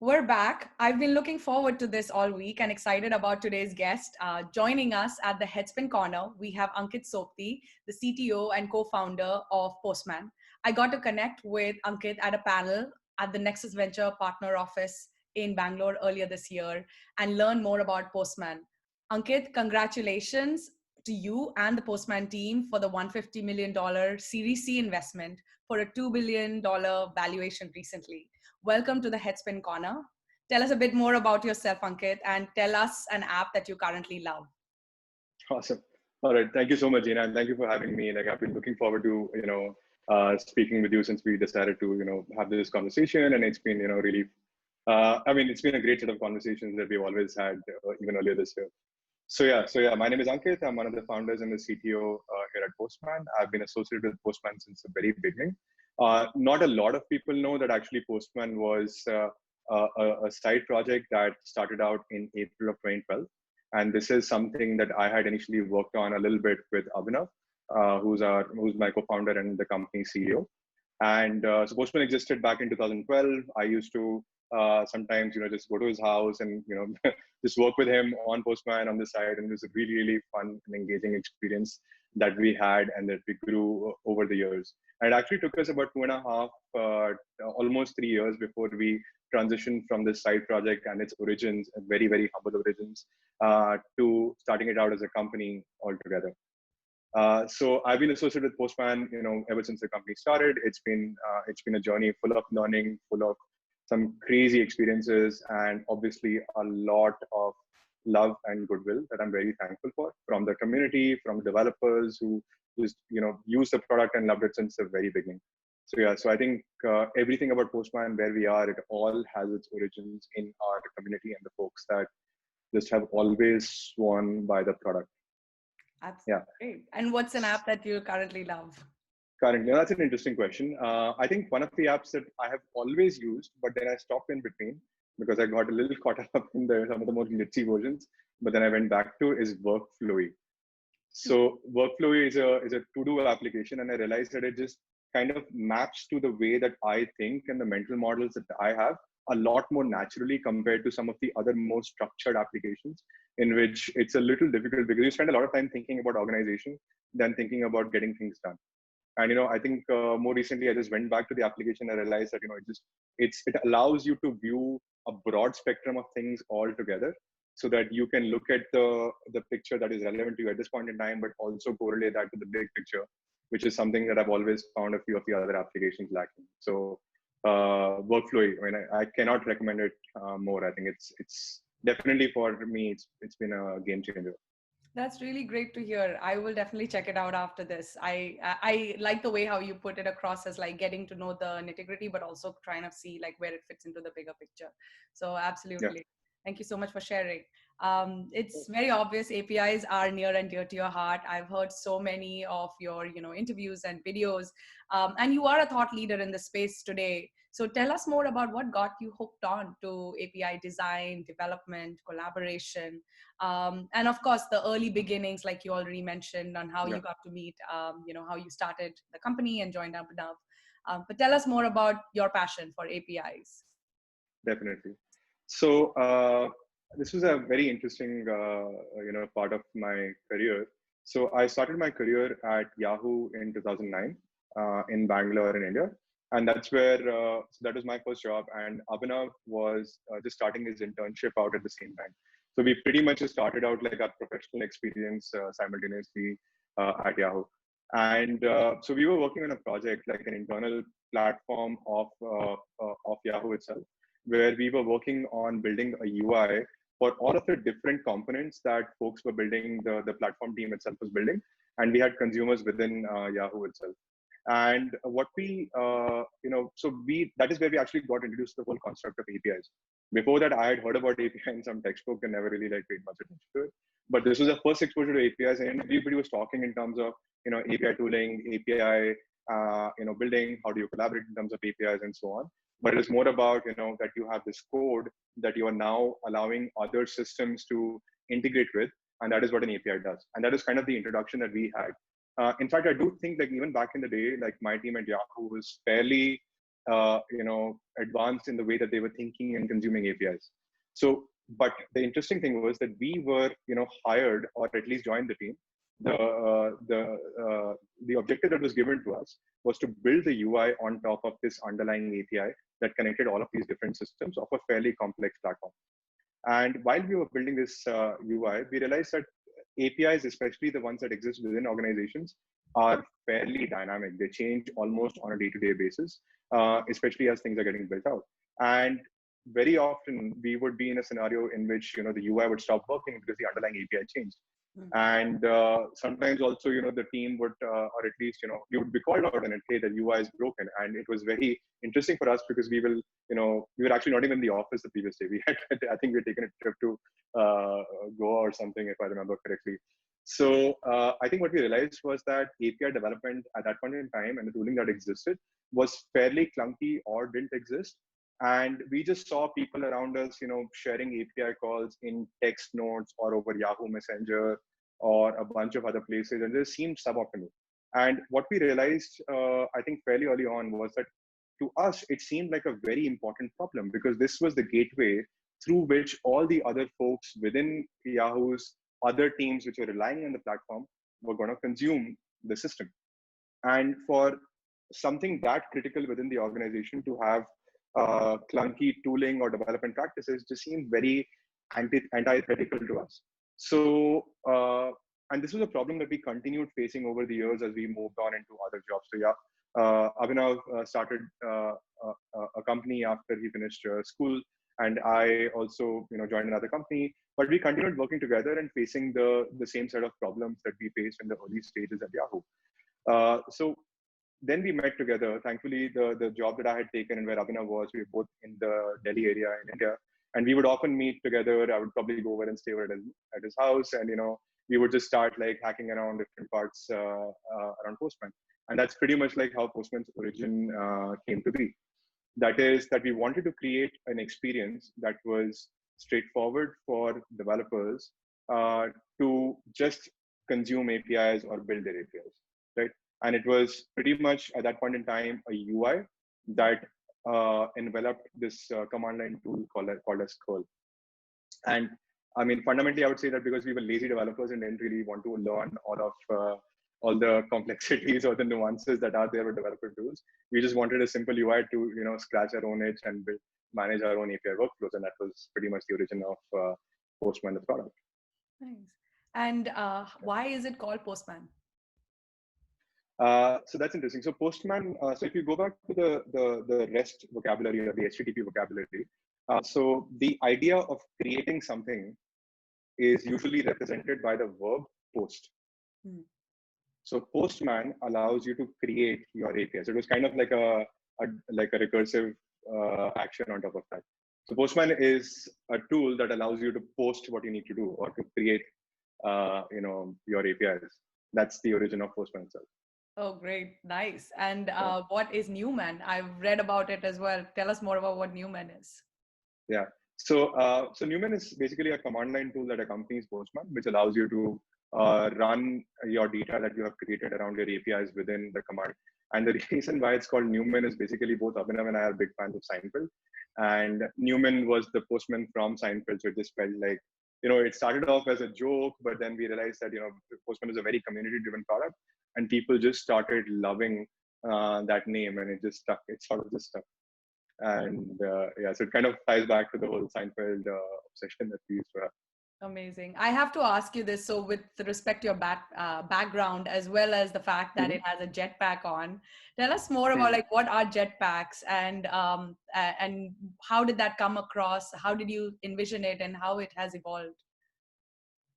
We're back. I've been looking forward to this all week and excited about today's guest. Joining us at the HeadSpin Corner, we have Ankit Sobti, the CTO and co-founder of Postman. I got to connect with Ankit at a panel at the Nexus Venture Partner Office in Bangalore earlier this year and learn more about Postman. Ankit, congratulations to you and the Postman team for the $150 million Series C investment for a $2 billion valuation recently. Welcome to the HeadSpin Corner. Tell us a bit more about yourself, Ankit, and tell us an app that you currently love. Awesome. All right. Thank you so much, Jeena, and thank you for having me. Like I've been looking forward to speaking with you since we decided to have this conversation, and it's been really. It's been a great set of conversations that we've always had even earlier this year. So my name is Ankit. I'm one of the founders and the CTO here at Postman. I've been associated with Postman since the very beginning. Not a lot of people know that actually Postman was a side project that started out in April of 2012. And this is something that I had initially worked on a little bit with Abhinav, who's my co-founder and the company CEO. And so Postman existed back in 2012. I used to sometimes just go to his house and just work with him on Postman on the side, and it was a really, really fun and engaging experience that we had and that we grew over the years. And it actually took us about 2.5, almost 3 years before we transitioned from this side project and its origins, very, very humble origins, to starting it out as a company altogether. So I've been associated with Postman, ever since the company started. It's been a journey full of learning, full of some crazy experiences, and obviously a lot of love and goodwill that I'm very thankful for from the community, from developers who just used the product and loved it since the very beginning. So I think everything about Postman, where we are, it all has its origins in our community and the folks that just have always sworn by the product. Absolutely. Yeah. And what's an app that you currently love? Currently, that's an interesting question. I think one of the apps that I have always used, but then I stopped in between because I got a little caught up in some of the more glitzy versions, but then I went back to is Workflowy. So Workflowy is a to-do application, and I realized that it just kind of maps to the way that I think and the mental models that I have a lot more naturally compared to some of the other more structured applications, in which it's a little difficult because you spend a lot of time thinking about organization than thinking about getting things done. And I think more recently I just went back to the application and realized that it allows you to view a broad spectrum of things all together, so that you can look at the picture that is relevant to you at this point in time, but also correlate that to the big picture, which is something that I've always found a few of the other applications lacking. So Workflowy, I cannot recommend it more. I think it's definitely, for me, it's been a game changer. That's really great to hear. I will definitely check it out after this. I like the way how you put it across as like getting to know the nitty-gritty, but also trying to see like where it fits into the bigger picture. So absolutely. Yeah. Thank you so much for sharing. It's very obvious APIs are near and dear to your heart. I've heard so many of your interviews and videos, and you are a thought leader in the space today. So tell us more about what got you hooked on to API design, development, collaboration, and of course the early beginnings, like you already mentioned, on how you got to meet, how you started the company and joined Abhinav. But tell us more about your passion for APIs. Definitely. So this was a very interesting, part of my career. So I started my career at Yahoo in 2009 in Bangalore in India. And that's where, so that was my first job. And Abhinav was just starting his internship out at the same time. So we pretty much just started out like our professional experience simultaneously at Yahoo. And so we were working on a project, like an internal platform of Yahoo itself, where we were working on building a UI for all of the different components that folks were building, the platform team itself was building. And we had consumers within Yahoo itself. And what that is where we actually got introduced to the whole construct of APIs. Before that, I had heard about API in some textbook and never really paid much attention to it. But this was the first exposure to APIs, and everybody was talking in terms of API tooling, API building, how do you collaborate in terms of APIs and so on. But it is more about that you have this code that you are now allowing other systems to integrate with, and that is what an API does. And that is kind of the introduction that we had. In fact, I do think even back in the day, like my team at Yahoo was fairly advanced in the way that they were thinking and consuming APIs. So, but the interesting thing was that we were, hired or at least joined the team. The objective that was given to us was to build the UI on top of this underlying API that connected all of these different systems of a fairly complex platform. And while we were building this UI, we realized that APIs, especially the ones that exist within organizations, are fairly dynamic. They change almost on a day-to-day basis, especially as things are getting built out. And very often we would be in a scenario in which the UI would stop working because the underlying API changed. And sometimes also, the team would, or at least, you would be called out and say that UI is broken. And it was very interesting for us because we were actually not even in the office the previous day. We had, I think we had taken a trip to Goa or something, if I remember correctly. So I think what we realized was that API development at that point in time and the tooling that existed was fairly clunky or didn't exist. And we just saw people around us, sharing API calls in text notes or over Yahoo Messenger or a bunch of other places, and this seemed suboptimal. And what we realized, I think fairly early on, was that to us, it seemed like a very important problem because this was the gateway through which all the other folks within Yahoo's other teams which were relying on the platform were going to consume the system. And for something that critical within the organization to have clunky tooling or development practices just seemed very antithetical to us. So, and this was a problem that we continued facing over the years as we moved on into other jobs. So yeah, Abhinav started a company after he finished school, and I also joined another company. But we continued working together and facing the same set of problems that we faced in the early stages at Yahoo. So then we met together. Thankfully, the job that I had taken and where Abhinav was, we were both in the Delhi area in India. And we would often meet together. I would probably go over and stay over at his house. And, we would just start like hacking around different parts around Postman. And that's pretty much like how Postman's origin came to be. That is that we wanted to create an experience that was straightforward for developers to just consume APIs or build their APIs, right? And it was pretty much at that point in time a UI that enveloped this command line tool called as curl. And I mean, fundamentally, I would say that because we were lazy developers and didn't really want to learn all the complexities or the nuances that are there with developer tools, we just wanted a simple UI to scratch our own itch and manage our own API workflows, and that was pretty much the origin of Postman, the product. Nice. And why is it called Postman? So that's interesting. So Postman, so if you go back to the REST vocabulary or the HTTP vocabulary, so the idea of creating something is usually represented by the verb post. So Postman allows you to create your API. So it was kind of like a recursive action on top of that. So Postman is a tool that allows you to post what you need to do or to create your APIs. That's the origin of Postman itself. Oh, great. Nice. And what is Newman? I've read about it as well. Tell us more about what Newman is. Yeah. So Newman is basically a command line tool that accompanies Postman, which allows you to run your data that you have created around your APIs within the command. And the reason why it's called Newman is basically both Abhinav and I are big fans of Seinfeld. And Newman was the postman from Seinfeld. So it just felt like, it started off as a joke, but then we realized that, Postman is a very community-driven product. And people just started loving that name, and it just stuck. It sort of just stuck. And yeah, so it kind of ties back to the whole Seinfeld obsession that we used to have. Amazing. I have to ask you this. So with respect to your background, as well as the fact that it has a jetpack on, tell us more about like what are jetpacks and how did that come across? How did you envision it and how it has evolved?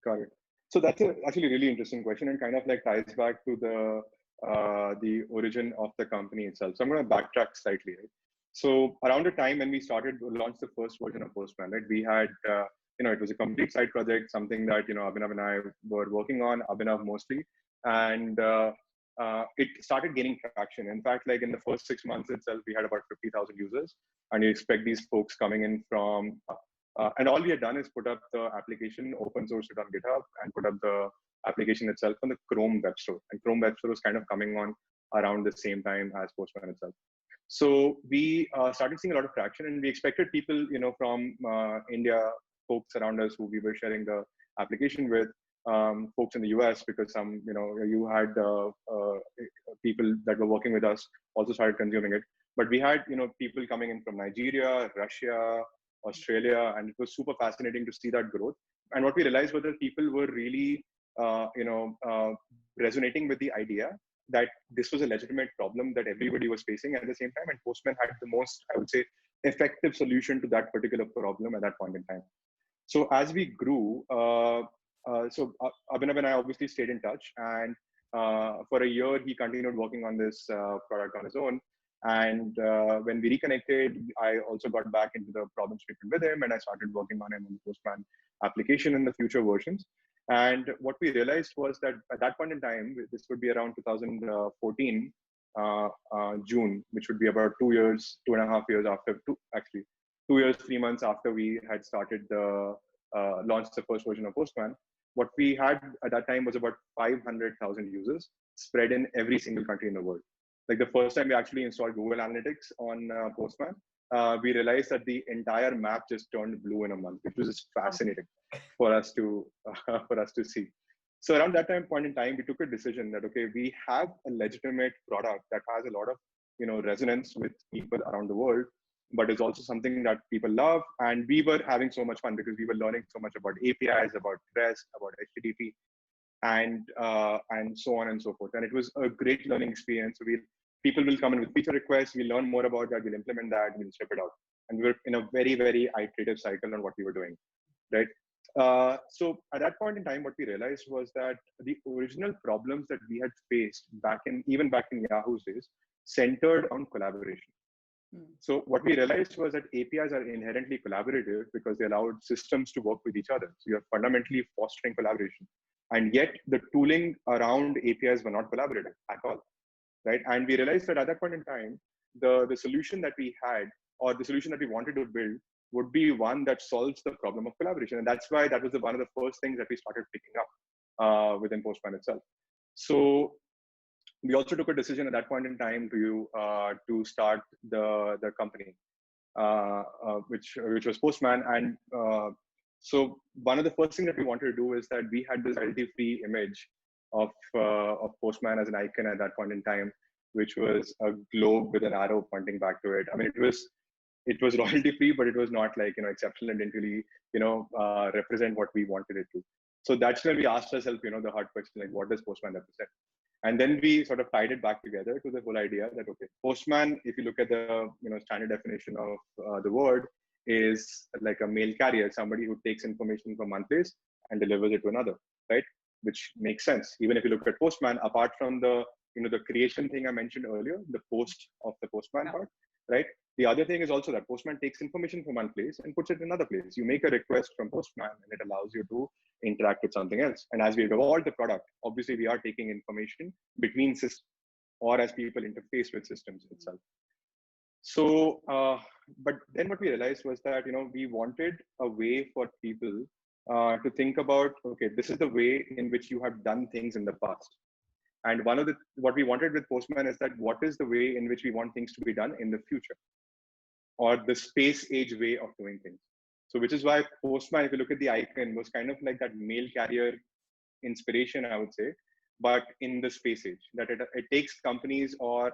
Got it. So that's actually a really interesting question and kind of like ties back to the origin of the company itself. So I'm going to backtrack slightly. Right? So around the time when we started to launch the first version of Postman, right, we had, it was a complete side project, something that, Abhinav and I were working on, Abhinav mostly. And it started gaining traction. In fact, like in the first 6 months itself, we had about 50,000 users. And you expect these folks coming in from, and all we had done is put up the application, open source it on GitHub, and put up the application itself on the Chrome Web Store. And Chrome Web Store was kind of coming on around the same time as Postman itself. So we started seeing a lot of traction, and we expected people, from India, folks around us who we were sharing the application with, folks in the US, because you had people that were working with us also started consuming it. But we had, people coming in from Nigeria, Russia, Australia, and it was super fascinating to see that growth. And what we realized was that people were really, resonating with the idea that this was a legitimate problem that everybody was facing at the same time. And Postman had the most, I would say, effective solution to that particular problem at that point in time. So as we grew, Abhinav and I obviously stayed in touch. And for a year, he continued working on this product on his own. And when we reconnected, I also got back into the problem statement with him, and I started working on him on the Postman application in the future versions. And what we realized was that at that point in time, this would be around 2014, June, which would be about 2 years, 2.5 years after, 2 years, 3 months after we had started the launched the first version of Postman. What we had at that time was about 500,000 users spread in every single country in the world. Like the first time we actually installed Google Analytics on Postman, we realized that the entire map just turned blue in a month, which was just fascinating for us to see. So around that point in time, we took a decision that okay, we have a legitimate product that has a lot of resonance with people around the world, but it's also something that people love. And we were having so much fun because we were learning so much about APIs, about REST, about HTTP, and so on and so forth. And it was a great learning experience. So people will come in with feature requests. We learn more about that. We'll implement that. We'll ship it out. And we were in a very, very iterative cycle on what we were doing, right? So at that point in time, what we realized was that the original problems that we had faced even back in Yahoo's days centered on collaboration. So what we realized was that APIs are inherently collaborative because they allowed systems to work with each other. So you're fundamentally fostering collaboration. And yet the tooling around APIs were not collaborative at all, right? And we realized that at that point in time, the solution that we had, or the solution that we wanted to build, would be one that solves the problem of collaboration. And that's why that was one of the first things that we started picking up within Postman itself. So we also took a decision at that point in time to start the company, which was Postman. And so one of the first things that we wanted to do is that we had this royalty-free image of Postman as an icon at that point in time, which was a globe with an arrow pointing back to it. I mean, it was royalty-free, but it was not like exceptional and didn't really represent what we wanted it to. So that's when we asked ourselves the hard question, like, what does Postman represent? And then we sort of tied it back together to the whole idea that, okay, Postman, if you look at the standard definition of the word, is like a mail carrier, somebody who takes information from one place and delivers it to another, right? Which makes sense. Even if you look at Postman, apart from the the creation thing I mentioned earlier, the post of the Postman part, right? The other thing is also that Postman takes information from one place and puts it in another place. You make a request from Postman and it allows you to interact with something else. And as we've evolved the product, obviously we are taking information between systems or as people interface with systems itself. So, but then what we realized was that, we wanted a way for people to think about, okay, this is the way in which you have done things in the past. And what we wanted with Postman is that what is the way in which we want things to be done in the future, or the space age way of doing things. So which is why Postman, if you look at the icon, was kind of like that mail carrier inspiration, I would say, but in the space age, that it takes companies or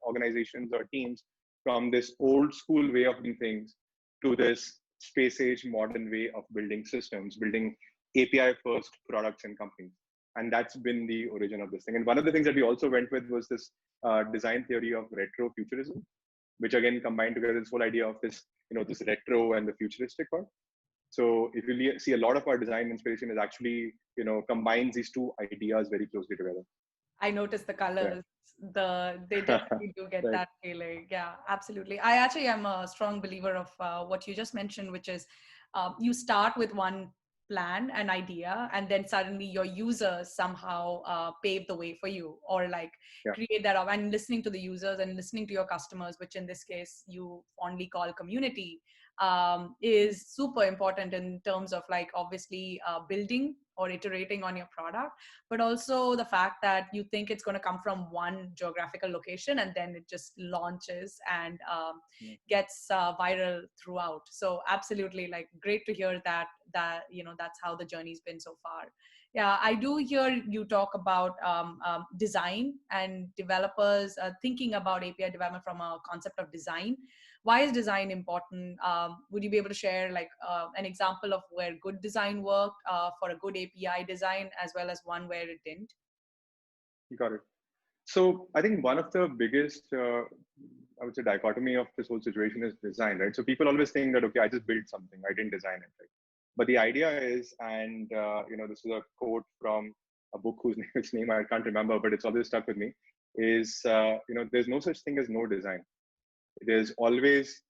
organizations or teams from this old school way of doing things to this space age modern way of building systems, building API first products and companies. And that's been the origin of this thing. And one of the things that we also went with was this design theory of retro futurism, which again combined together this whole idea of this, this retro and the futuristic part. So if you see, a lot of our design inspiration is actually, combines these two ideas very closely together. I noticed the colors. They definitely do get that feeling. Yeah, absolutely. I actually am a strong believer of what you just mentioned, which is you start with one plan, an idea, and then suddenly your users somehow pave the way for you, or like create that up. And listening to the users and listening to your customers, which in this case you fondly call community, is super important in terms of like obviously building or iterating on your product, but also the fact that you think it's going to come from one geographical location and then it just launches and gets viral throughout. So absolutely, like, great to hear that that's how the journey's been so far. Yeah, I do hear you talk about design and developers thinking about API development from a concept of design. Why is design important? Would you be able to share like an example of where good design worked for a good API design, as well as one where it didn't? You got it. So I think one of the biggest, I would say, dichotomy of this whole situation is design, right? So people always think that, okay, I just built something, I didn't design it, right? But the idea is, and this is a quote from a book whose name I can't remember, but it's always stuck with me, is, there's no such thing as no design. There's always,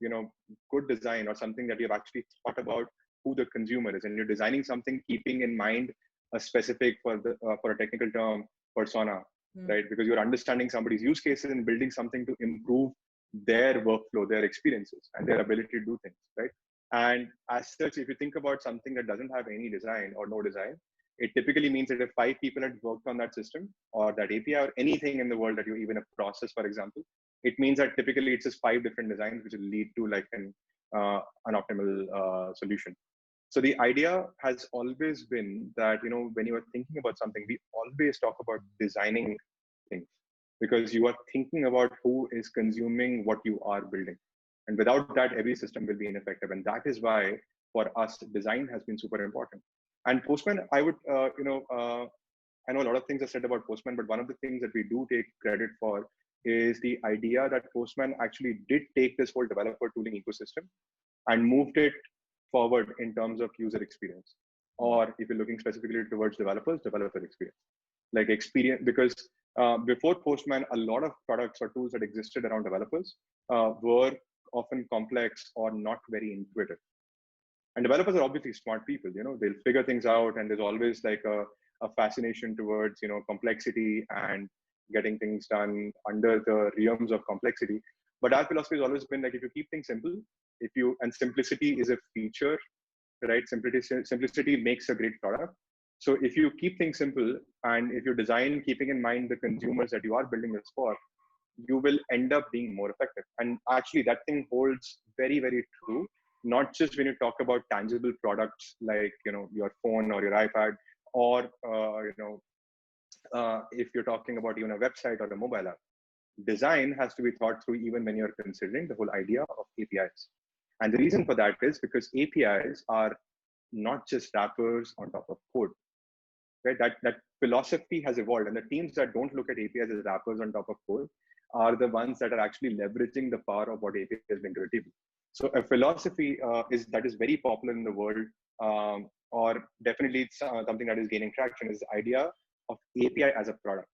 good design or something that you've actually thought about who the consumer is, and you're designing something keeping in mind a specific, for a technical term, persona, right? Because you're understanding somebody's use cases and building something to improve their workflow, their experiences, and their ability to do things, right? And as such, if you think about something that doesn't have any design or no design, it typically means that if 5 people had worked on that system or that API or anything in the world, that you even a process, for example, it means that typically it's just 5 different designs, which will lead to like an optimal solution. So the idea has always been that, when you are thinking about something, we always talk about designing things, because you are thinking about who is consuming what you are building. And without that, every system will be ineffective. And that is why for us, design has been super important. And Postman, I would, I know a lot of things are said about Postman, but one of the things that we do take credit for is the idea that Postman actually did take this whole developer tooling ecosystem and moved it forward in terms of user experience. Or if you're looking specifically towards developers, developer experience. Like experience, because before Postman, a lot of products or tools that existed around developers were often complex or not very intuitive. And developers are obviously smart people, they'll figure things out, and there's always like a fascination towards, complexity and getting things done under the realms of complexity. But our philosophy has always been like, if you keep things simple, and simplicity is a feature, right? Simplicity makes a great product. So if you keep things simple and if you design keeping in mind the consumers that you are building this for, you will end up being more effective. And actually that thing holds very, very true, not just when you talk about tangible products like, your phone or your iPad, or, if you're talking about even a website or a mobile app. Design has to be thought through even when you're considering the whole idea of APIs. And the reason for that is because APIs are not just wrappers on top of code, right? That philosophy has evolved, and the teams that don't look at APIs as wrappers on top of code are the ones that are actually leveraging the power of what APIs bring to the table. So a philosophy that is very popular in the world, or definitely something that is gaining traction, is the idea of API as a product,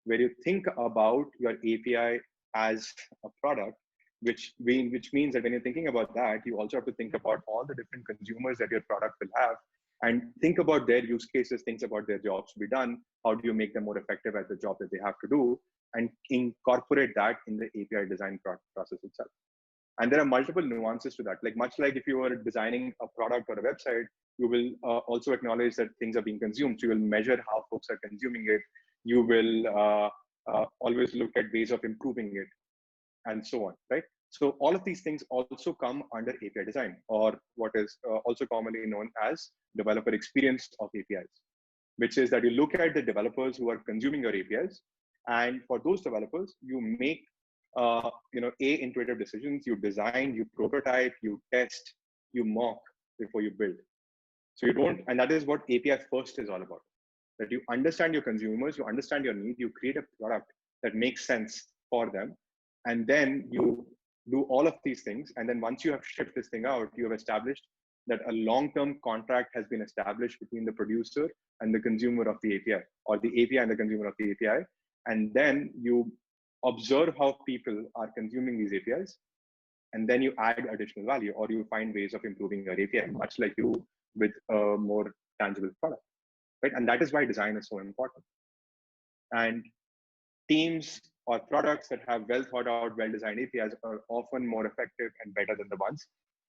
where you think about your API as a product, which means that when you're thinking about that, you also have to think about all the different consumers that your product will have, and think about their use cases, think about their jobs to be done. How do you make them more effective at the job that they have to do, and incorporate that in the API design process itself. And there are multiple nuances to that. Like much like if you were designing a product or a website, you will also acknowledge that things are being consumed. So you will measure how folks are consuming it. You will always look at ways of improving it, and so on, right? So all of these things also come under API design, or what is also commonly known as developer experience of APIs, which is that you look at the developers who are consuming your APIs, and for those developers, you make intuitive decisions. You design, you prototype, you test, you mock before you build. So you don't, and that is what API first is all about. That you understand your consumers, you understand your need, you create a product that makes sense for them, and then you do all of these things. And then once you have shipped this thing out, you have established that a long-term contract has been established between the producer and the consumer of the API, or the API and the consumer of the API. And then you observe how people are consuming these APIs, and then you add additional value, or you find ways of improving your API, much like you with a more tangible product, right? And that is why design is so important. And teams or products that have well thought out, well designed APIs are often more effective and better than the ones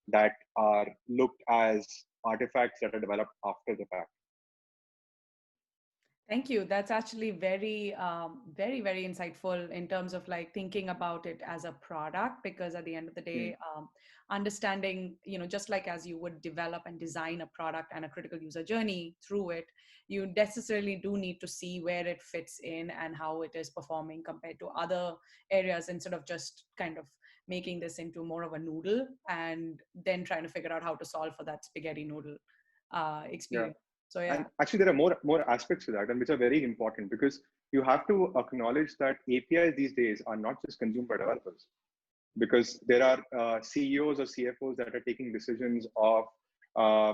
that are looked as artifacts that are developed after the fact. Thank you. That's actually very, very, very insightful in terms of like thinking about it as a product, because at the end of the Hmm. day, understanding, just like as you would develop and design a product and a critical user journey through it, you necessarily do need to see where it fits in and how it is performing compared to other areas, instead of just kind of making this into more of a noodle and then trying to figure out how to solve for that spaghetti noodle Yeah. experience. So yeah. And actually, there are more aspects to that, and which are very important because you have to acknowledge that APIs these days are not just consumed by developers, because there are CEOs or CFOs that are taking decisions of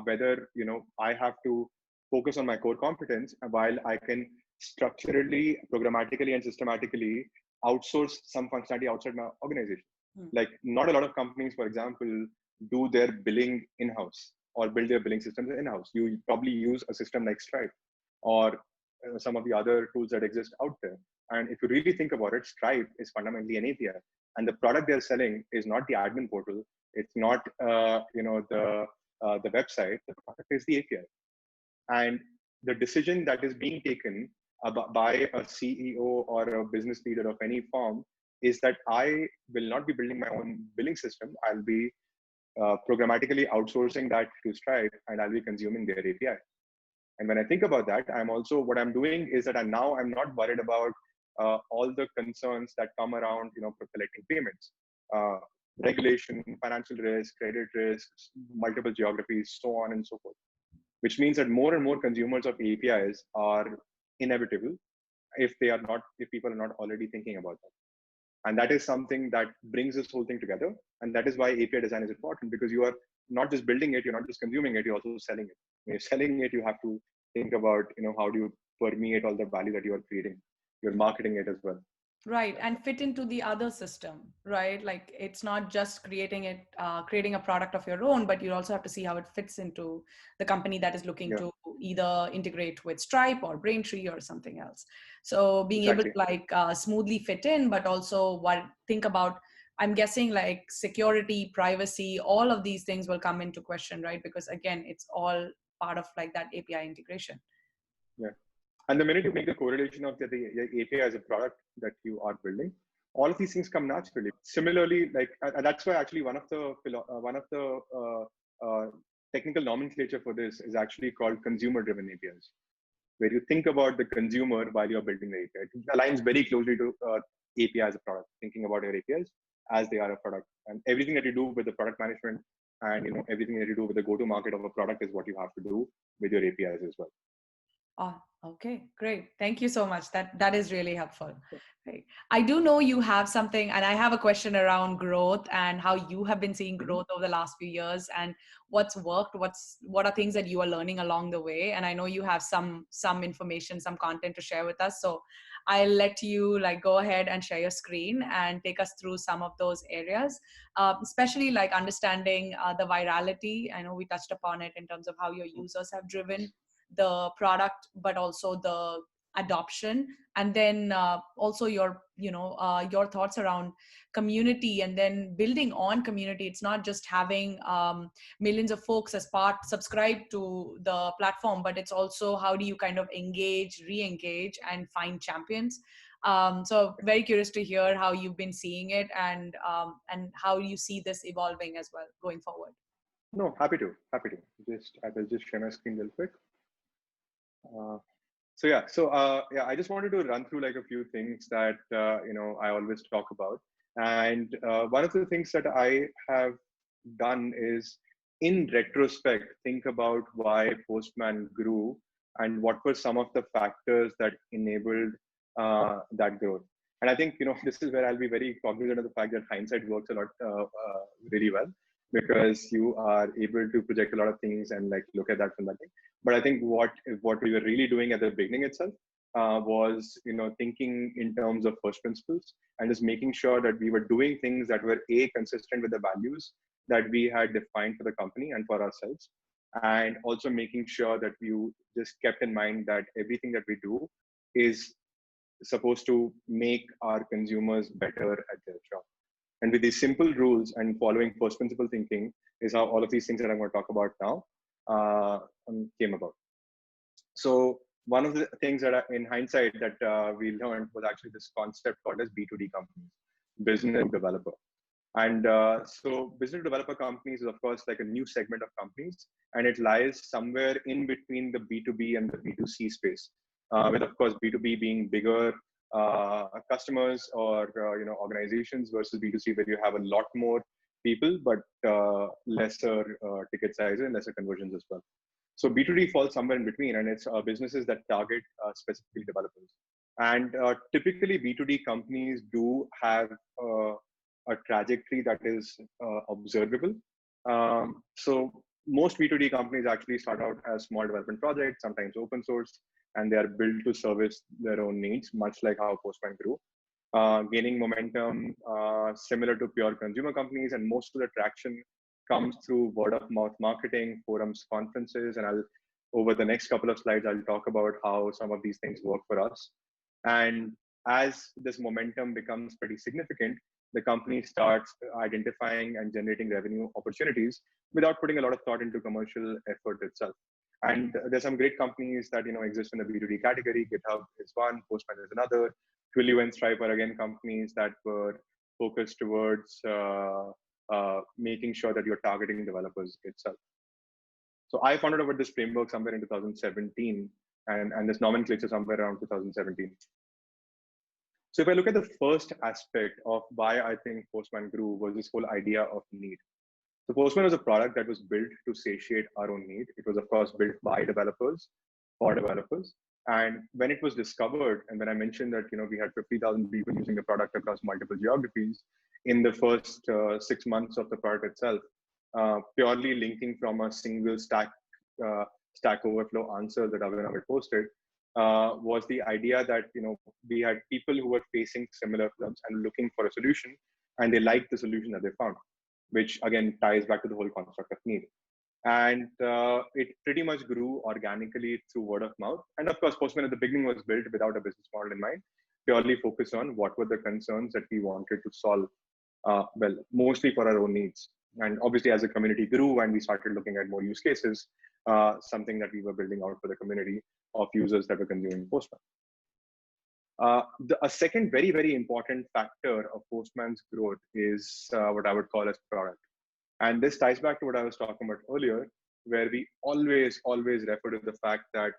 whether I have to focus on my core competence while I can structurally, programmatically, and systematically outsource some functionality outside my organization. Hmm. Like not a lot of companies, for example, do their billing in-house or build their billing systems in-house. You probably use a system like Stripe or some of the other tools that exist out there. And if you really think about it, Stripe is fundamentally an API, and the product they're selling is not the admin portal. It's not the website. The product is the API, and the decision that is being taken by a CEO or a business leader of any firm is that I will not be building my own billing system. I'll be programmatically outsourcing that to Stripe, and I'll be consuming their API. And when I think about that, I'm also what I'm doing is that I'm not worried about all the concerns that come around collecting payments, uh, regulation, financial risk, credit risk, multiple geographies, so on and so forth. Which means that more and more consumers of APIs are inevitable if people are not already thinking about that. And that is something that brings this whole thing together. And that is why API design is important, because you are not just building it, you're not just consuming it, you're also selling it. When you're selling it, you have to think about, how do you permeate all the value that you are creating. You're marketing it as well. Right, and fit into the other system, right? Like it's not just creating a product of your own, but you also have to see how it fits into the company that is looking Yeah, to either integrate with Stripe or Braintree or something else. So being able to exactly. like smoothly fit in, but also think about, I'm guessing like security, privacy, all of these things will come into question, right? Because again, it's all part of like that API integration. Yeah. And the minute you make the correlation of the API as a product that you are building, all of these things come naturally. Similarly, like and that's why actually one of the technical nomenclature for this is actually called consumer-driven APIs, where you think about the consumer while you're building the API. It aligns very closely to API as a product, thinking about your APIs as they are a product, and everything that you do with the product management and everything that you do with the go-to-market of a product is what you have to do with your APIs as well. Oh, okay, great. Thank you so much. That is really helpful. Right. I do know you have something, and I have a question around growth and how you have been seeing Mhm. growth over the last few years, and what's worked, what are things that you are learning along the way. And I know you have some information, some content to share with us. So I'll let you like go ahead and share your screen and take us through some of those areas, especially like understanding the virality. I know we touched upon it in terms of how your users have driven the product, but also the adoption, and then also your thoughts around community, and then building on community. It's not just having millions of folks as part subscribe to the platform, but it's also how do you kind of engage, re-engage, and find champions. So very curious to hear how you've been seeing it, and how you see this evolving as well going forward. No, happy to. I will just share my screen real quick. Uh, so I just wanted to run through like a few things that I always talk about, and one of the things that I have done is, in retrospect, think about why Postman grew and what were some of the factors that enabled that growth. And I think this is where I'll be very cognizant of the fact that hindsight works a lot really well, because you are able to project a lot of things and like look at that from that thing. But I think what we were really doing at the beginning itself was thinking in terms of first principles, and just making sure that we were doing things that were consistent with the values that we had defined for the company and for ourselves, and also making sure that you just kept in mind that everything that we do is supposed to make our consumers better at their job. And with these simple rules and following first principle thinking is how all of these things that I'm going to talk about now came about. So one of the things that in hindsight that we learned was actually this concept called as B2D companies, business developer. And so business developer companies is of course like a new segment of companies, and it lies somewhere in between the B2B and the B2C space, with of course B2B being bigger customers or organizations versus B2C where you have a lot more people but lesser ticket sizes and lesser conversions as well. So B2D falls somewhere in between, and it's businesses that target specifically developers. And typically, B2D companies do have a trajectory that is observable. So most B2D companies actually start out as small development projects, sometimes open source, and they are built to service their own needs, much like how Postman grew. Gaining momentum similar to pure consumer companies, and most of the traction comes through word of mouth marketing, forums, conferences, and I'll over the next couple of slides I'll talk about how some of these things work for us. And as this momentum becomes pretty significant, the company starts identifying and generating revenue opportunities without putting a lot of thought into commercial effort itself. And there's some great companies that exist in the B2D category. GitHub is one, Postman is another. Twilio and Stripe are again companies that were focused towards making sure that you're targeting developers itself. So I founded about this framework somewhere in 2017, and this nomenclature somewhere around 2017. So if I look at the first aspect of why I think Postman grew was this whole idea of need. So Postman was a product that was built to satiate our own need. It was of course built by developers for developers. And when it was discovered, and when I mentioned that we had 50,000 people using the product across multiple geographies in the first 6 months of the product itself, purely linking from a single Stack Overflow answer that Abhinav had posted, was the idea that we had people who were facing similar problems and looking for a solution, and they liked the solution that they found, which again ties back to the whole construct of need. And it pretty much grew organically through word of mouth. And of course, Postman at the beginning was built without a business model in mind, purely focused on what were the concerns that we wanted to solve, well, mostly for our own needs. And obviously, as the community grew and we started looking at more use cases, something that we were building out for the community of users that were consuming Postman. A second very, very important factor of Postman's growth is what I would call as product. And this ties back to what I was talking about earlier, where we always refer to the fact that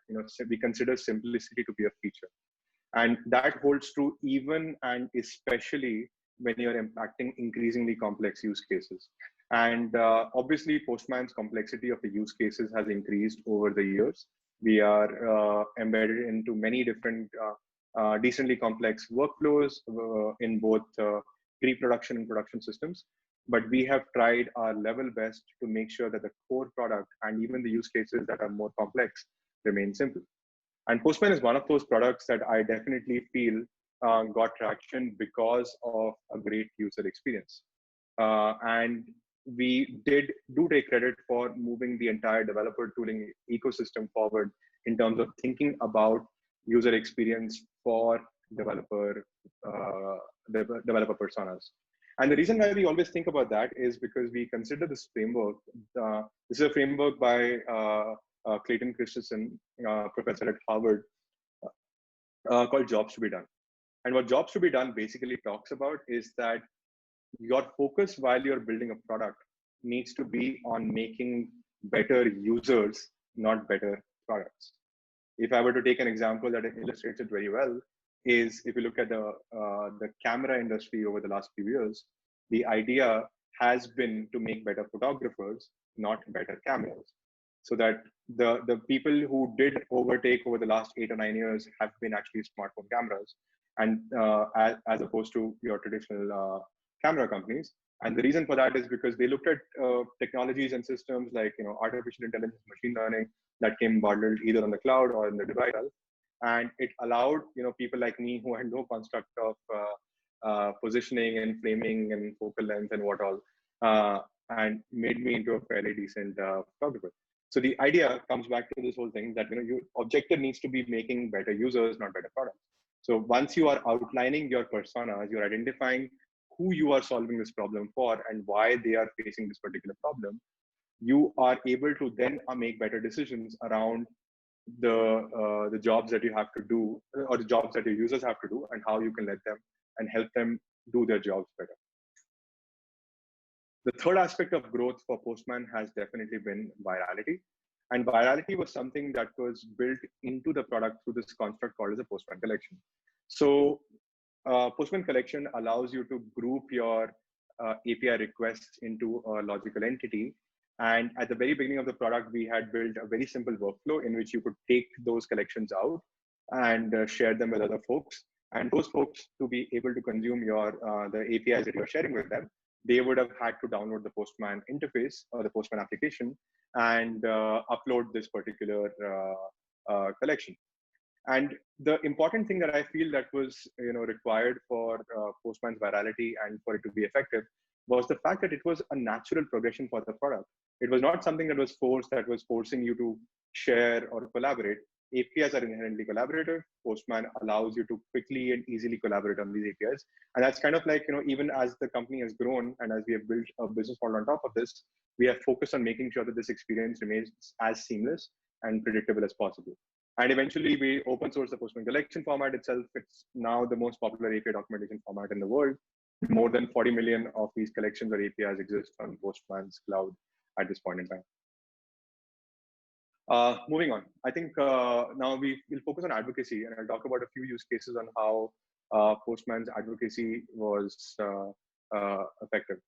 we consider simplicity to be a feature. And that holds true even and especially when you're impacting increasingly complex use cases. And obviously, Postman's complexity of the use cases has increased over the years. We are embedded into many different decently complex workflows in both pre-production and production systems. But we have tried our level best to make sure that the core product and even the use cases that are more complex remain simple. And Postman is one of those products that I definitely feel got traction because of a great user experience. And we do take credit for moving the entire developer tooling ecosystem forward in terms of thinking about user experience for developer personas. And the reason why we always think about that is because we consider this framework. This is a framework by Clayton Christensen, professor at Harvard, called Jobs to be Done. And what Jobs to be Done basically talks about is that your focus while you're building a product needs to be on making better users, not better products. If I were to take an example that illustrates it very well, is if you look at the camera industry over the last few years, the idea has been to make better photographers, not better cameras. So that the people who did overtake over the last 8 or 9 years have been actually smartphone cameras, and as opposed to your traditional camera companies. And the reason for that is because they looked at technologies and systems like artificial intelligence, machine learning that came bundled either on the cloud or in the device. And it allowed people like me who had no construct of positioning and framing and focal length and what all, and made me into a fairly decent photographer. So the idea comes back to this whole thing that your objective needs to be making better users, not better products. So once you are outlining your personas, you're identifying who you are solving this problem for and why they are facing this particular problem, you are able to then make better decisions around the jobs that you have to do, or the jobs that your users have to do, and how you can let them and help them do their jobs better. The third aspect of growth for Postman has definitely been virality. And virality was something that was built into the product through this construct called as a Postman collection. So Postman collection allows you to group your API requests into a logical entity. And at the very beginning of the product, we had built a very simple workflow in which you could take those collections out and share them with other folks. And those folks, to be able to consume your the APIs that you're sharing with them, they would have had to download the Postman interface or the Postman application and upload this particular collection. And the important thing that I feel that was required for Postman's virality and for it to be effective was the fact that it was a natural progression for the product. It was not something that was forced, that was forcing you to share or collaborate. APIs are inherently collaborative. Postman allows you to quickly and easily collaborate on these APIs. And that's kind of like, even as the company has grown and as we have built a business model on top of this, we have focused on making sure that this experience remains as seamless and predictable as possible. And eventually we open source the Postman collection format itself. It's now the most popular API documentation format in the world. More than 40 million of these collections or APIs exist on Postman's cloud at this point in time. Moving on, I think now we will focus on advocacy, and I'll talk about a few use cases on how Postman's advocacy was effective.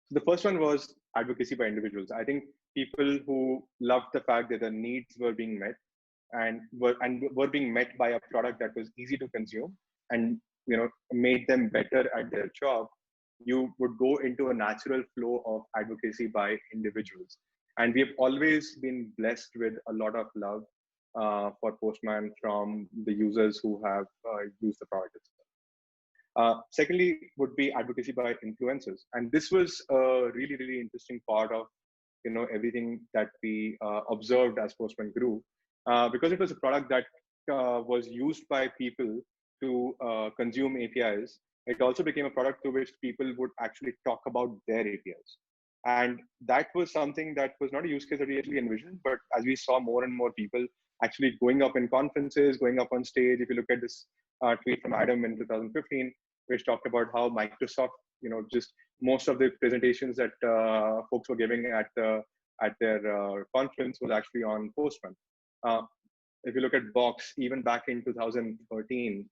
So the first one was advocacy by individuals. I think people who loved the fact that their needs were being met and were being met by a product that was easy to consume and made them better at their job, you would go into a natural flow of advocacy by individuals. And we have always been blessed with a lot of love for Postman from the users who have used the product itself. Secondly, would be advocacy by influencers. And this was a really, really interesting part of everything that we observed as Postman grew, because it was a product that was used by people to consume APIs. It also became a product to which people would actually talk about their APIs. And that was something that was not a use case that we actually envisioned, but as we saw more and more people actually going up in conferences, going up on stage. If you look at this tweet from Adam in 2015, which talked about how Microsoft, just most of the presentations that folks were giving at their conference was actually on Postman. If you look at Box, even back in 2013,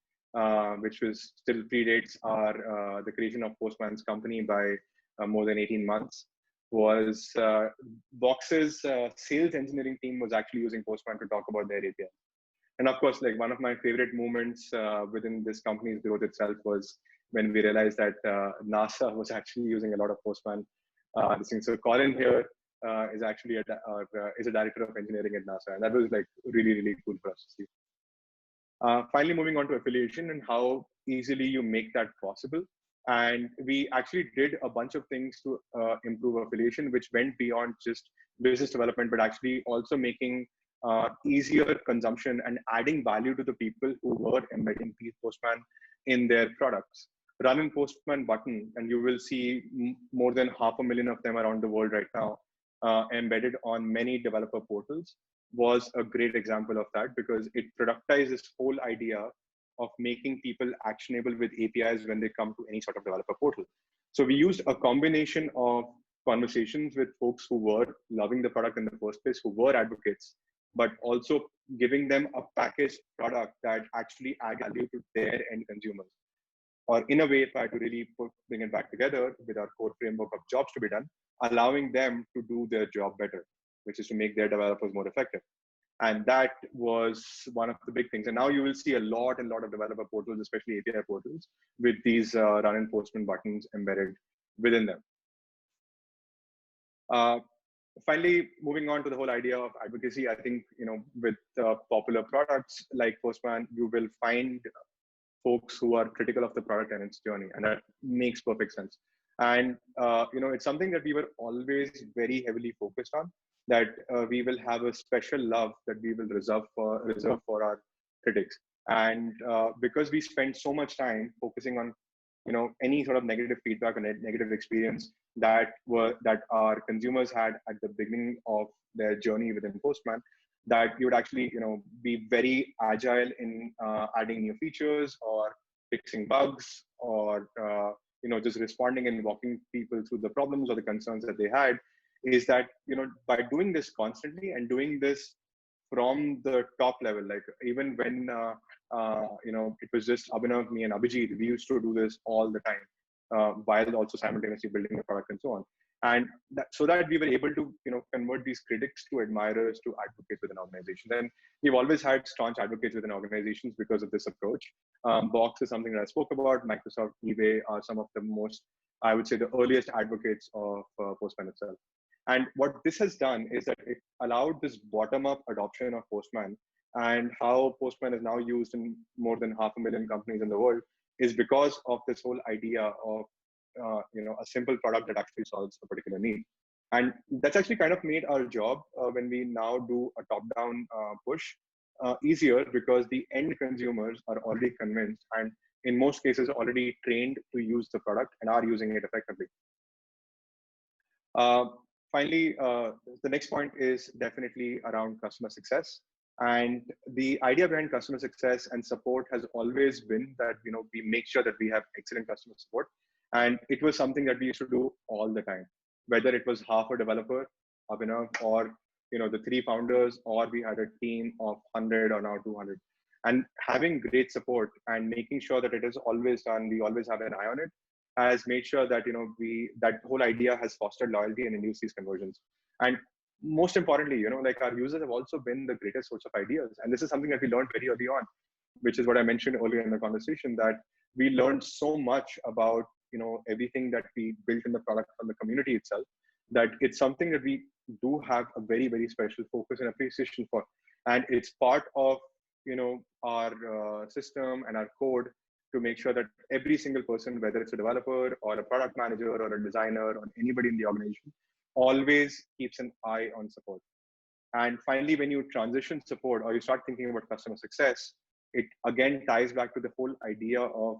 which was still predates the creation of Postman's company by more than 18 months, was Box's sales engineering team was actually using Postman to talk about their API. And of course, like one of my favorite moments within this company's growth itself was when we realized that NASA was actually using a lot of Postman. So Colin here is actually is a director of engineering at NASA, and that was like really, really cool for us to see. Finally, moving on to affiliation and how easily you make that possible. And we actually did a bunch of things to improve affiliation, which went beyond just business development, but actually also making easier consumption and adding value to the people who were embedding Postman in their products. Run in Postman button, and you will see more than 500,000 of them around the world right now, embedded on many developer portals, was a great example of that, because it productized this whole idea of making people actionable with APIs when they come to any sort of developer portal. So we used a combination of conversations with folks who were loving the product in the first place, who were advocates, but also giving them a packaged product that actually adds value to their end consumers. Or in a way, if I had to really bring it back together with our core framework of jobs to be done, allowing them to do their job better, which is to make their developers more effective. And that was one of the big things. And now you will see a lot of developer portals, especially API portals, with these run and Postman buttons embedded within them. Finally, moving on to the whole idea of advocacy, I think, with popular products like Postman, you will find folks who are critical of the product and its journey, and that makes perfect sense. And it's something that we were always very heavily focused on, that we will have a special love that we will reserve for our critics. And because we spend so much time focusing on any sort of negative feedback or negative experience that our consumers had at the beginning of their journey within Postman, that you would actually, be very agile in adding new features or fixing bugs or, just responding and walking people through the problems or the concerns that they had, is that, by doing this constantly and doing this from the top level, like even when, it was just Abhinav, me and Abhijit, we used to do this all the time, while also simultaneously building the product and so on. And so that we were able to, convert these critics to admirers to advocates within organizations. And we've always had staunch advocates within organizations because of this approach. Box is something that I spoke about. Microsoft, eBay are some of the most, I would say, the earliest advocates of Postman itself. And what this has done is that it allowed this bottom-up adoption of Postman, and how Postman is now used in more than 500,000 companies in the world is because of this whole idea of a simple product that actually solves a particular need. And that's actually kind of made our job, when we now do a top-down push, easier, because the end consumers are already convinced and in most cases already trained to use the product and are using it effectively. Uh, Finally, the next point is definitely around customer success. And the idea behind customer success and support has always been that, we make sure that we have excellent customer support. And it was something that we used to do all the time, whether it was half a developer, Abhinav, or, the 3 founders, or we had a team of 100 or now 200. And having great support and making sure that it is always done, we always have an eye on it, has made sure that, that whole idea has fostered loyalty and induced these conversions. And most importantly, like our users have also been the greatest source of ideas. And this is something that we learned very early on, which is what I mentioned earlier in the conversation, that we learned so much about, everything that we built in the product from the community itself, that it's something that we do have a very, very special focus and appreciation for. And it's part of, our system and our code to make sure that every single person, whether it's a developer or a product manager or a designer or anybody in the organization, always keeps an eye on support. And finally, when you transition support or you start thinking about customer success, it again ties back to the whole idea of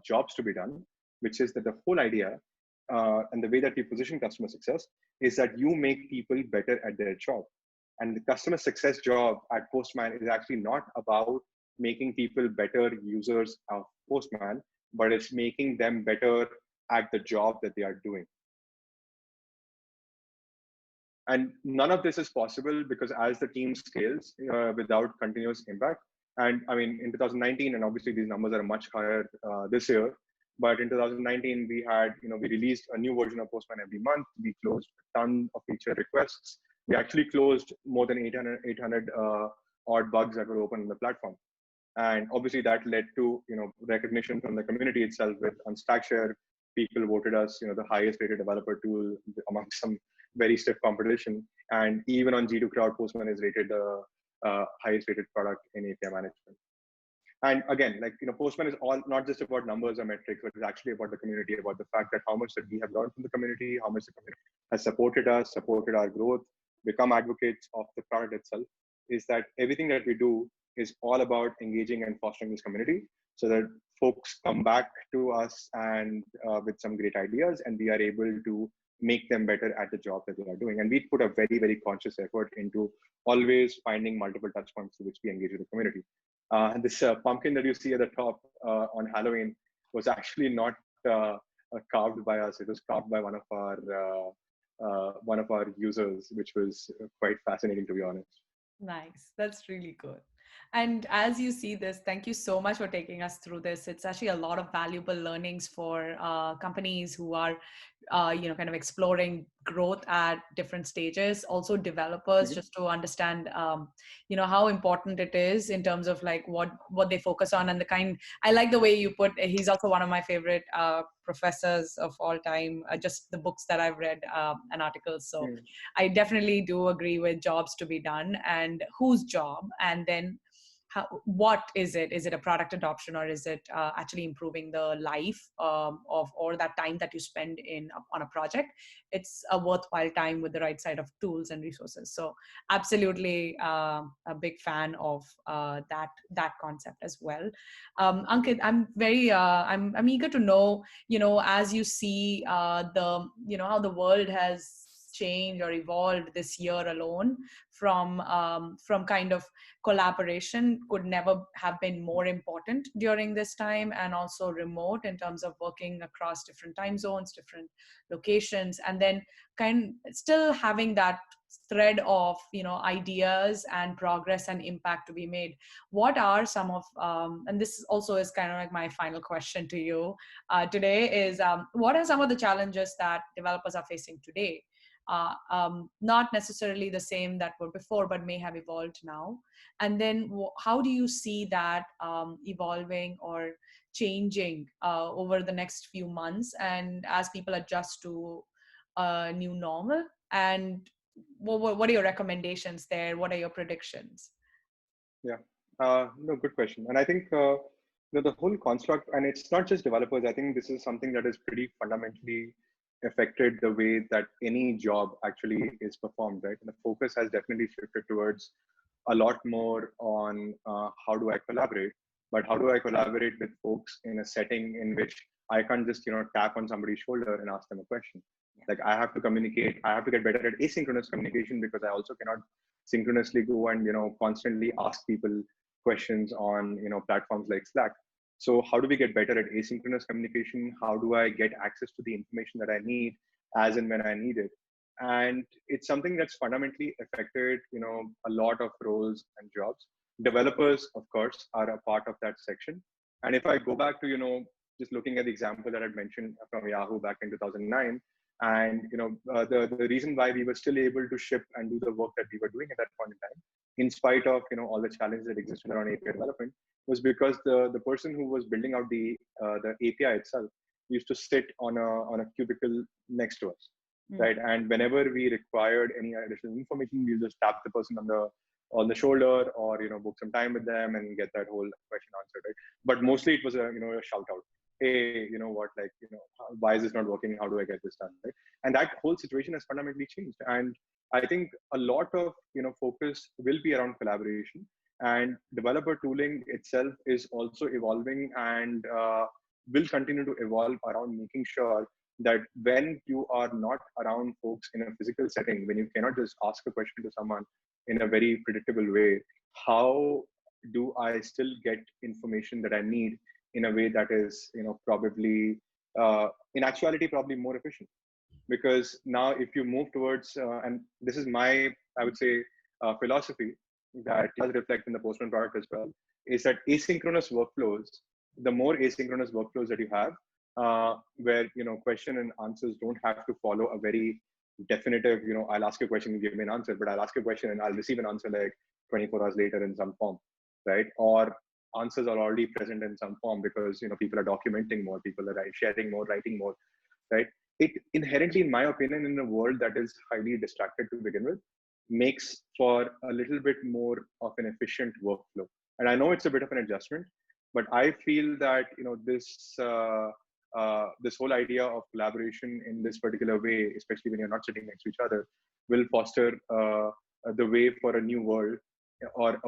jobs to be done, which is that the whole idea and the way that we position customer success is that you make people better at their job. And the customer success job at Postman is actually not about making people better users of Postman, but it's making them better at the job that they are doing. And none of this is possible because as the team scales without continuous impact, and I mean, in 2019, and obviously these numbers are much higher this year, but in 2019, we had, we released a new version of Postman every month. We closed a ton of feature requests. We actually closed more than 800 odd bugs that were open on the platform. And obviously that led to, recognition from the community itself. With on Stackshare, people voted us, the highest rated developer tool amongst some very stiff competition. And even on G2 Crowd, Postman is rated the highest rated product in API management. And again, like, Postman is all not just about numbers or metrics, but it's actually about the community, about the fact that how much that we have learned from the community, how much the community has supported us, supported our growth, become advocates of the product itself, is that everything that we do is all about engaging and fostering this community so that folks come back to us and with some great ideas, and we are able to make them better at the job that they are doing. And we put a very, very conscious effort into always finding multiple touch points through which we engage with the community. And this pumpkin that you see at the top on Halloween was actually not carved by us. It was carved by one of our users, which was quite fascinating, to be honest. Nice. That's really good. And as you see this, thank you so much for taking us through this. It's actually a lot of valuable learnings for companies who are, kind of exploring growth at different stages. Also developers, just to understand, how important it is in terms of like what they focus on and the kind. I like the way you put. He's also one of my favorite professors of all time. Just the books that I've read and articles. So I definitely do agree with jobs to be done and whose job, and then what is it? Is it a product adoption, or is it actually improving the life of or that time that you spend on a project? It's a worthwhile time with the right side of tools and resources. So absolutely a big fan of that concept as well. Ankit, I'm very I'm eager to know, as you see how the world has changed or evolved this year alone from kind of collaboration could never have been more important during this time, and also remote in terms of working across different time zones, different locations, and then kind still having that thread of ideas and progress and impact to be made. What are some of and this also is kind of like my final question to you today is, what are some of the challenges that developers are facing today, not necessarily the same that were before but may have evolved now, and then how do you see that evolving or changing over the next few months and as people adjust to a new normal, and what are your recommendations there? What are your predictions? Yeah, no, good question. And I think the whole construct, and it's not just developers. I think this is something that is pretty fundamentally affected the way that any job actually is performed, right? And the focus has definitely shifted towards a lot more on how do I collaborate, but how do I collaborate with folks in a setting in which I can't just tap on somebody's shoulder and ask them a question. Like I have to communicate, I have to get better at asynchronous communication, because I also cannot synchronously go and constantly ask people questions on platforms like Slack. So how do we get better at asynchronous communication? How do I get access to the information that I need as and when I need it? And it's something that's fundamentally affected a lot of roles and jobs. Developers, of course, are a part of that section. And if I go back to just looking at the example that I'd mentioned from Yahoo back in 2009, and the reason why we were still able to ship and do the work that we were doing at that point in time, in spite of all the challenges that existed around API development, was because the person who was building out the API itself used to sit on a cubicle next to us, right? And whenever we required any additional information, we'll just tap the person on the shoulder, or book some time with them and get that whole question answered, right? But mostly it was a shout out. Hey, why is this not working? How do I get this done? Right? And that whole situation has fundamentally changed. And I think a lot of focus will be around collaboration, and developer tooling itself is also evolving and will continue to evolve around making sure that when you are not around folks in a physical setting, when you cannot just ask a question to someone in a very predictable way, how do I still get information that I need in a way that is probably in actuality probably more efficient? Because now if you move towards and this is my, I would say, philosophy that does reflect in the Postman product as well, is that asynchronous workflows, the more asynchronous workflows that you have, where question and answers don't have to follow a very definitive I'll ask a question and give me an answer, but I'll ask a question and I'll receive an answer like 24 hours later in some form, right? Or answers are already present in some form because people are documenting more, people are sharing more, writing more, right? It inherently, in my opinion, in a world that is highly distracted to begin with, makes for a little bit more of an efficient workflow. And I know it's a bit of an adjustment, but I feel that this whole idea of collaboration in this particular way, especially when you're not sitting next to each other, will foster the way for a new world, or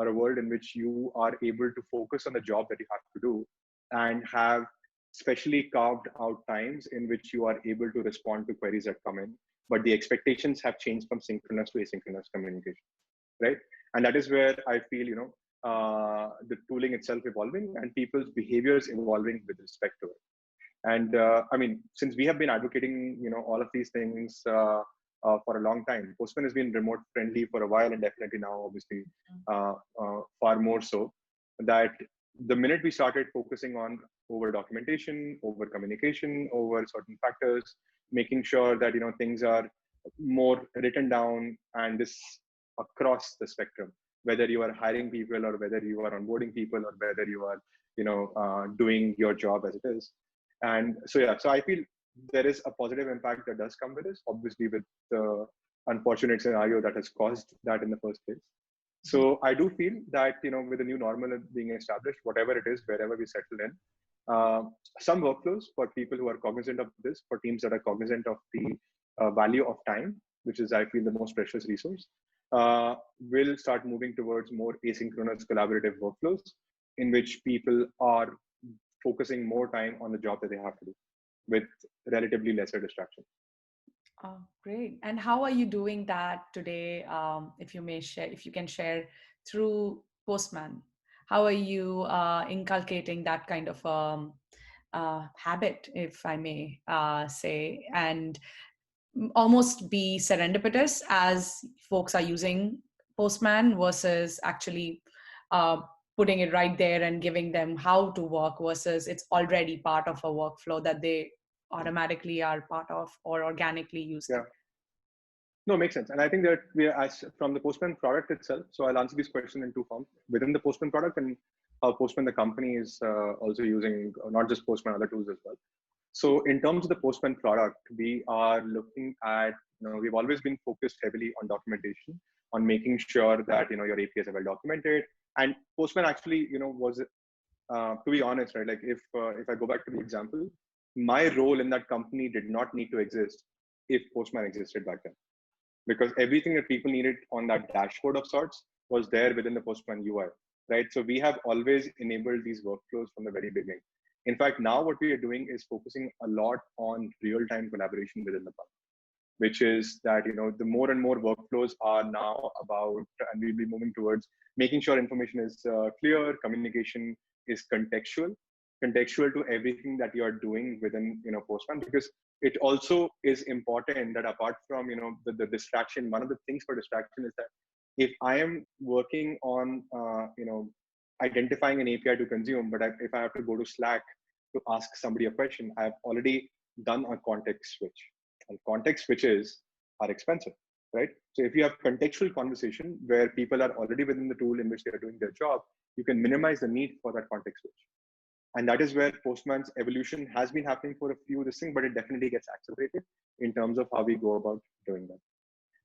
a world in which you are able to focus on the job that you have to do, and have specially carved out times in which you are able to respond to queries that come in. But the expectations have changed from synchronous to asynchronous communication, right? And that is where I feel the tooling itself evolving and people's behaviors evolving with respect to it. And I mean, since we have been advocating all of these things for a long time, Postman has been remote friendly for a while, and definitely now obviously far more so, that the minute we started focusing on over documentation, over communication, over certain factors, making sure that things are more written down, and this across the spectrum, whether you are hiring people or whether you are onboarding people or whether you are doing your job as it is. And so yeah, so I feel there is a positive impact that does come with this, obviously with the unfortunate scenario that has caused that in the first place. So I do feel that with the new normal being established, whatever it is, wherever we settle in, some workflows for people who are cognizant of this, for teams that are cognizant of the value of time, which is, I feel, the most precious resource, will start moving towards more asynchronous collaborative workflows in which people are focusing more time on the job that they have to do with relatively lesser distraction. Oh, great. And how are you doing that today? If you may share, if you can share through Postman, how are you inculcating that kind of habit, if I may say, and almost be serendipitous as folks are using Postman versus actually uh, putting it right there and giving them how to work versus it's already part of a workflow that they automatically are part of or organically using. Yeah. No, makes sense. And I think that we are as from the Postman product itself. So I'll answer this question in two forms within the Postman product and how Postman, the company, is also using not just Postman, other tools as well. So in terms of the Postman product, we are looking at, we've always been focused heavily on documentation, on making sure that, your APIs are well documented. And Postman actually, was, to be honest, right? Like if I go back to the example, my role in that company did not need to exist if Postman existed back then, because everything that people needed on that dashboard of sorts was there within the Postman UI, right? So we have always enabled these workflows from the very beginning. In fact, now what we are doing is focusing a lot on real-time collaboration within the product, which is that, the more and more workflows are now about, and we'll be moving towards making sure information is clear, communication is contextual to everything that you are doing within, Postman, because it also is important that apart from, the distraction, one of the things for distraction is that if I am working on, identifying an API to consume, but if I have to go to Slack to ask somebody a question, I've already done a context switch. And context switches are expensive, right? So if you have contextual conversation where people are already within the tool in which they are doing their job, you can minimize the need for that context switch. And that is where Postman's evolution has been happening for a few this thing, but it definitely gets accelerated in terms of how we go about doing that.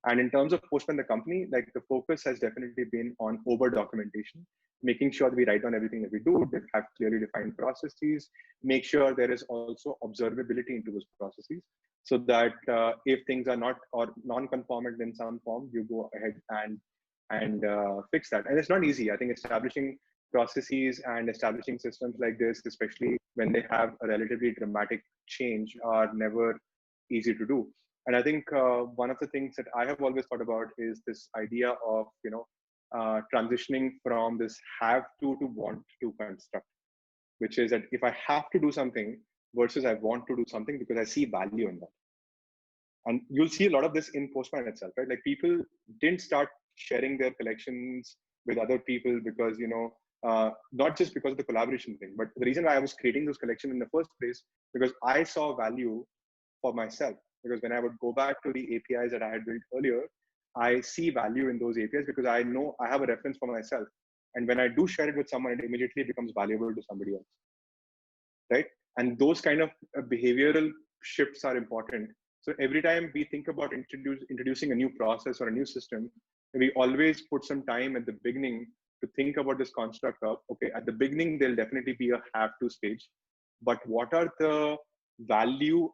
And in terms of Postman, the company, like the focus has definitely been on over documentation, making sure that we write down everything that we do, have clearly defined processes, make sure there is also observability into those processes, so that if things are not or non-conformant in some form, you go ahead and fix that. And it's not easy. I think establishing processes and establishing systems like this, especially when they have a relatively dramatic change, are never easy to do. And I think one of the things that I have always thought about is this idea of, transitioning from this have to want to construct, which is that if I have to do something versus I want to do something because I see value in that. And you'll see a lot of this in Postman itself, right? Like people didn't start sharing their collections with other people because, not just because of the collaboration thing, but the reason why I was creating those collections in the first place, because I saw value for myself. Because when I would go back to the APIs that I had built earlier, I see value in those APIs because I know I have a reference for myself. And when I do share it with someone, it immediately becomes valuable to somebody else, right? And those kind of behavioral shifts are important. So every time we think about introducing a new process or a new system, we always put some time at the beginning to think about this construct of, okay, at the beginning, there'll definitely be a have to stage, but what are the value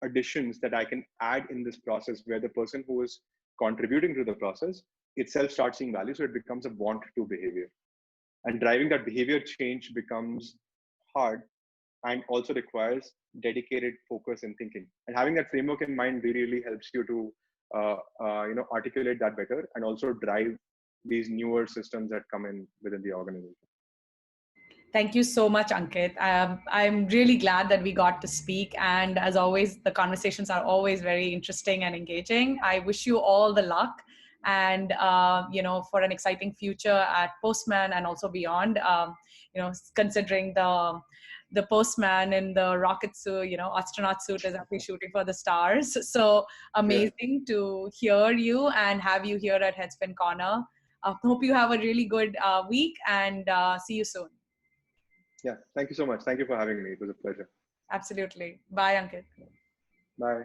additions that I can add in this process where the person who is contributing to the process itself starts seeing value. So it becomes a want to behavior. And driving that behavior change becomes hard and also requires dedicated focus and thinking. And having that framework in mind really helps you to articulate that better and also drive these newer systems that come in within the organization. Thank you so much, Ankit. I'm really glad that we got to speak. And as always, the conversations are always very interesting and engaging. I wish you all the luck and, for an exciting future at Postman and also beyond, considering the postman in the rocket suit, astronaut suit is actually shooting for the stars. So Yeah. amazing to hear you and have you here at HeadSpin Corner. Hope you have a really good week and see you soon. Yeah. Thank you so much. Thank you for having me. It was a pleasure. Absolutely. Bye, Ankit. Bye.